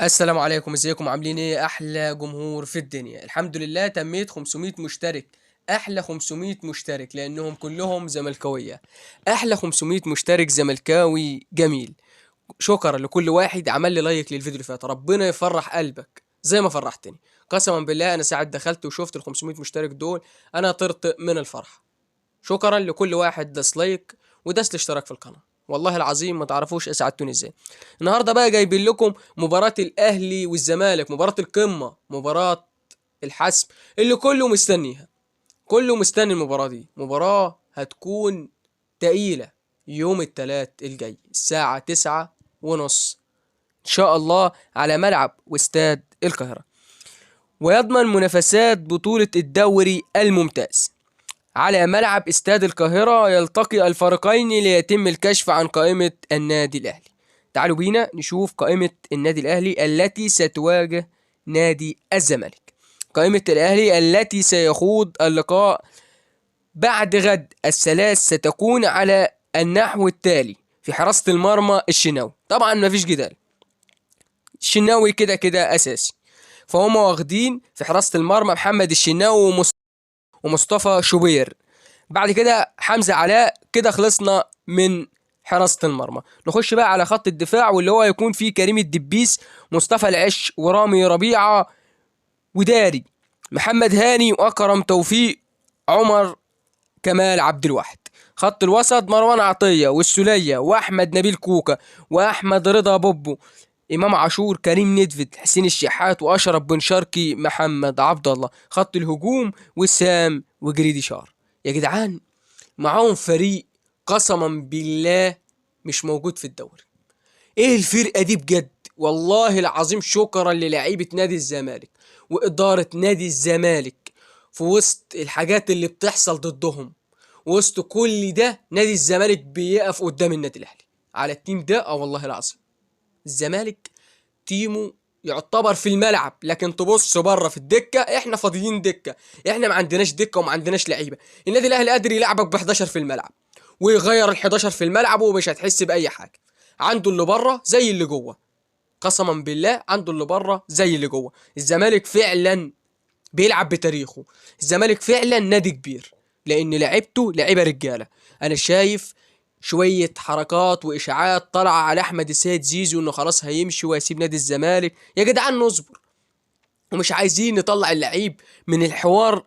السلام عليكم، ازيكم؟ عاملين ايه؟ احلى جمهور في الدنيا. الحمد لله تميت 500 مشترك. احلى 500 مشترك لانهم كلهم زملكاويه. احلى 500 مشترك زملكاوي جميل. شكرا لكل واحد عمل لي لايك للفيديو اللي فات. ربنا يفرح قلبك زي ما فرحتني. قسما بالله انا ساعات دخلت وشفت ال 500 مشترك دول، انا طرت من الفرح. شكرا لكل واحد داس لايك وداس الاشتراك في القناة. والله العظيم ما تعرفوش اسعدتوني ازاي. النهارده بقى جايبين لكم مباراة الاهلي والزمالك، مباراة القمة، مباراة الحسم اللي كله مستنيها. كله مستني المباراة دي. مباراة هتكون تقيلة يوم التلات الجاي الساعة 9:30 ان شاء الله على ملعب واستاد القاهرة، ويضمن منافسات بطولة الدوري الممتاز. على ملعب استاد القاهرة يلتقي الفريقين ليتم الكشف عن قائمة النادي الأهلي. تعالوا بينا نشوف قائمة النادي الأهلي التي ستواجه نادي الزمالك. قائمة الأهلي التي سيخوض اللقاء بعد غد الثلاث ستكون على النحو التالي: في حراسة المرمى الشناوي، طبعا مفيش جدال، الشناوي كده كده أساسي. فهم واخدين في حراسة المرمى محمد الشناوي ومصطفى شوبير. بعد كده حمزة علاء. كده خلصنا من حراسة المرمى. نخش بقى على خط الدفاع واللي هو يكون فيه كريم الدبيس، مصطفى العش، ورامي ربيعة، وداري، محمد هاني، وأكرم توفيق، عمر كمال عبد الواحد. خط الوسط مروان عطية والسولية وأحمد نبيل كوكا وأحمد رضا بوبو، إمام عاشور، كريم ندفد، حسين الشحات، وأشرف بن شرقي، محمد عبد الله. خط الهجوم وسام وجريدي شار. يا جدعان، معاهم فريق قسما بالله مش موجود في الدوري. ايه الفرقة دي بجد؟ والله العظيم شكرا للعيبة نادي الزمالك وإدارة نادي الزمالك. في وسط الحاجات اللي بتحصل ضدهم، وسط كل ده، نادي الزمالك بيقف قدام النادي الأهلي على التيم ده. اه والله العظيم الزمالك تيمو يعتبر في الملعب، لكن تبص بره في الدكه احنا فاضيين دكه. احنا ما عندناش دكه وما عندناش لعيبه. النادي الاهلي قادر يلعبك ب 11 في الملعب ويغير ال 11 في الملعب ومش هتحس باي حاجه. عنده اللي بره زي اللي جوه. قسما بالله عنده اللي بره زي اللي جوه. الزمالك فعلا بيلعب بتاريخه. الزمالك فعلا نادي كبير لان لعيبته لعيبه رجاله. انا شايف شويه حركات واشاعات طالعه على احمد السيد زيزو انه خلاص هيمشي وهيسيب نادي الزمالك. يا جدعان نصبر. ومش عايزين نطلع اللعيب من الحوار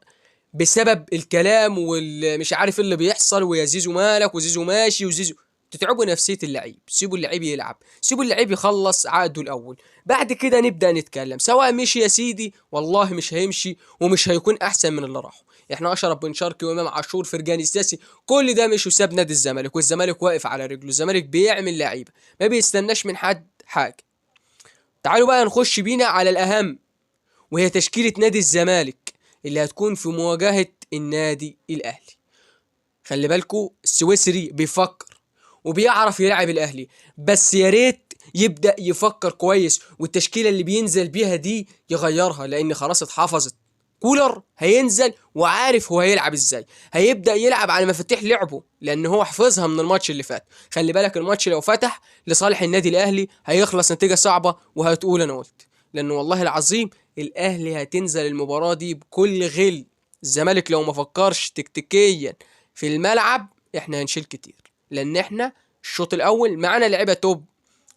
بسبب الكلام والمش عارف إيه اللي بيحصل، ويا زيزو مالك وزيزو ماشي وزيزو. تتعبوا نفسية اللعيب. سيبوا اللعيب يلعب، سيبوا اللعيب يخلص عقده الأول، بعد كده نبدأ نتكلم. سواء مشي يا سيدي والله مش هيمشي ومش هيكون أحسن من اللي راحوا. احنا أشرف بن شرقي وإمام عاشور فرجاني الساسي كل ده مش وساب نادي الزمالك، والزمالك واقف على رجله. الزمالك بيعمل لعيبة، ما بيستناش من حد حاجة. تعالوا بقى نخش بينا على الأهم، وهي تشكيلة نادي الزمالك اللي هتكون في مواجهة النادي الأهلي. خلي بالكو السويسري بيفكر وبيعرف يلعب الأهلي، بس يا ريت يبدأ يفكر كويس والتشكيلة اللي بينزل بيها دي يغيرها، لأن خلاص اتحفظت. كولر هينزل وعارف هو هيلعب ازاي. هيبدأ يلعب على مفاتيح لعبه لأن هو حفظها من الماتش اللي فات. خلي بالك الماتش لو فتح لصالح النادي الأهلي هيخلص نتيجة صعبة وهتقول أنا قلت. لأنه والله العظيم الأهلي هتنزل المباراة دي بكل غل. الزمالك لو ما فكرش تكتيكيا في الملعب احنا هنشيل كتير، لأن احنا الشوط الأول معانا لعيبة توب،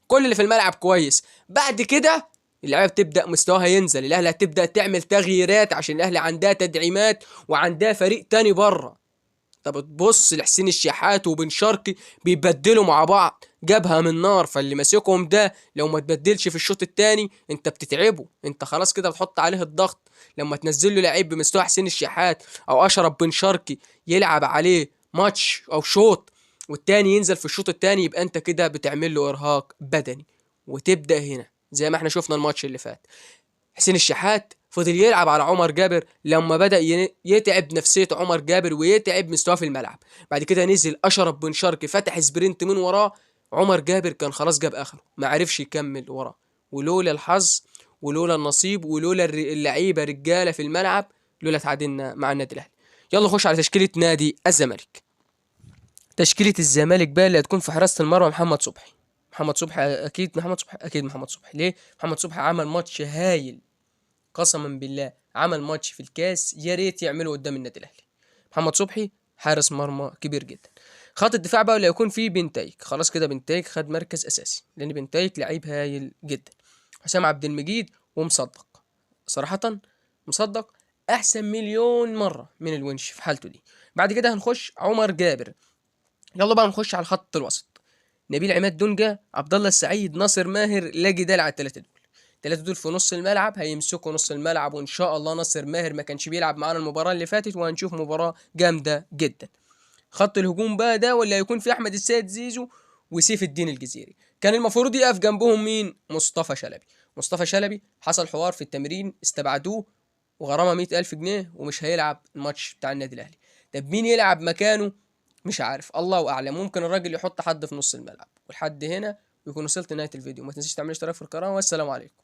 كل اللي في الملعب كويس. بعد كده اللعيبه بتبدا مستواها ينزل. الاهلي هتبدا تعمل تغييرات عشان الاهلي عندها تدعيمات وعندها فريق تاني بره. طب تبص لحسين الشحات وبن شرقي بيبدلوا مع بعض جبهه من نار. فاللي ماسكهم ده لو ما تبدلش في الشوط التاني انت بتتعبه. انت خلاص كده بتحط عليه الضغط. لما تنزل له لعيب بمستوى حسين الشحات او اشرف بن شرقي يلعب عليه ماتش او شوط والتاني ينزل في الشوط التاني، يبقى انت كده بتعمل له ارهاق بدني. وتبدا هنا زي ما احنا شفنا الماتش اللي فات، حسين الشحات فضل يلعب على عمر جابر. لما بدأ يتعب نفسية عمر جابر ويتعب مستواه في الملعب، بعد كده نزل أشرف بن شرقي فتح سبرنت من وراه. عمر جابر كان خلاص جاب آخره، ما عرفش يكمل وراه. ولولا الحظ ولولا النصيب ولولا اللعيبة رجالة في الملعب لولا تعادلنا مع النادي الأهلي. يلا نخش على تشكيلة نادي الزمالك. تشكيلة الزمالك بقى اللي هتكون في حراسة المرمى محمد صبحي. محمد صبحي اكيد، محمد صبحي اكيد، محمد صبحي ليه؟ محمد صبحي عمل ماتش هايل، قسما بالله عمل ماتش في الكاس يا ريت يعمله قدام النادي الاهلي. محمد صبحي حارس مرمى كبير جدا. خط الدفاع بقى اللي هيكون فيه بنتايك، خلاص كده بنتايك خد مركز اساسي لان بنتايك لعيب هايل جدا. حسام عبد المجيد ومصدق، صراحة مصدق احسن مليون مرة من الونش في حالته دي. بعد كده هنخش عمر جابر. يلا بقى نخش على الخط الوسط. نبيل عماد دونجا، عبد الله السعيد، ناصر ماهر، لا جدال على الثلاثه دول. الثلاثه دول في نص الملعب هيمسكوا نص الملعب، وان شاء الله ناصر ماهر ما كانش بيلعب معانا المباراه اللي فاتت، وهنشوف مباراه جامده جدا. خط الهجوم بقى ده ولا هيكون في احمد السيد زيزو وسيف الدين الجزيري. كان المفروض يقف جنبهم مين؟ مصطفى شلبي. مصطفى شلبي حصل حوار في التمرين استبعدوه وغرامه 100,000 جنيه ومش هيلعب الماتش بتاع النادي الاهلي. طب مين يلعب مكانه؟ مش عارف، الله اعلم. ممكن الراجل يحط حد في نص الملعب. ولحد هنا يكون وصلت نهايه الفيديو. ما تنسيش تعمل اشتراك في القناه، والسلام عليكم.